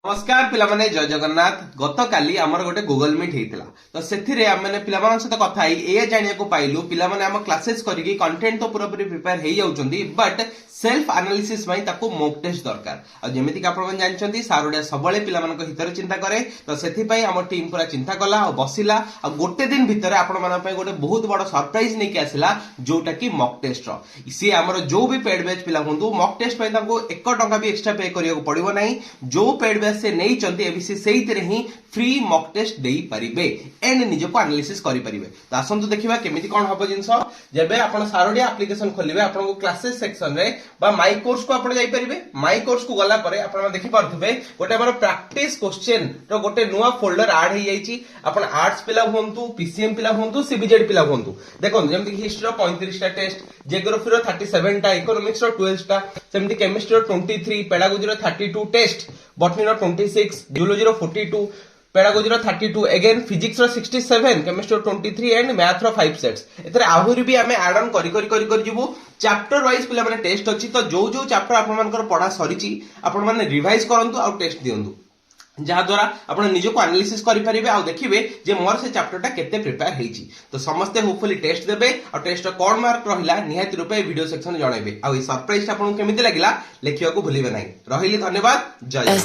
नमस्कार पिलामाने जय जगन्नाथ गत काली आमर गोटे गूगल मीट होता तो से आम पिला सहित कथा ए जाना पाइलु पिलामाने आम क्लासेस करके कंटेंट तो पूरापूरी प्रिपेयर हो जाउछंती but self analysis mock test दरकार जमीती जानते सार ओडिया सब पिला चिंता करे तो से आम टीम पूरा चिंता कला और बसिला गोटे दिन भितर आपण गोटे बहुत बड़ सरप्राइज नहीं आसला जोटा कि मॉक टेस्ट सी आमर जो भी पेड बैच पिला हूँ मॉक टेस्ट एक टंका भी एक्सट्रा पे करिया पड़ो ना जो पेड बैच से नहीं एबीसी से ही फ्री मॉक टेस्ट दे पारिबे एंड निजको एनालिसिस करि परिबे तो आसंतु देखिबा केमिति कोन हबो जिंस जेबे आपण सारोडिया एप्लीकेशन खोलिबे आपण को क्लासेस सेक्शन रे बा माय कोर्स को आपण जाई परिबे माय कोर्स को गला परे आपण देखि परथुबे गोटे हमर प्रैक्टिस क्वेश्चन तो गोटे नुवा फोल्डर ऐड हे जाईची आपण आर्ट्स पिला होंतु पीसीएम पिला होंतु सीबीजेड पिला होंतु देखो जेमति हिस्ट्री रो 35 टा टेस्ट जियोग्राफी रो 37 टा इकोनॉमिक्स रो 12 टा सेमति केमिस्ट्री रो 23 पेडागोजी रो 32 टेस्ट बॉटनी रो 26 जियोलॉजी रो 42 पेडागोजी रो 32 अगेन फिजिक्स रो 67 केमिस्ट्री रो 23 एंड मैथ रो 5 सेट्स एतरे आहुरी भी हमें ऐड ऑन करी जिवु चैप्टर वाइज पिला माने टेस्ट अछि तो जो जो चैप्टर आपण मानकर पढा सरीची आपण माने रिवाइज करंतु आ टेस्ट दियंतु जहाँ द्वारा आप निजको एनालिसिस करेंगे आ देखिए जे मोर से चैप्टरटा केते प्रिपेयर हेची तो समस्ते होपफुली टेस्ट देबे और टेस्ट कोन मार्क रहिला निहाती रूपे वीडियो सेक्शन जणाइबे आ ई सरप्राइज आपन केमिति लागिला लेखिया को भूलिबे नाही रहिली धन्यवाद जय जय।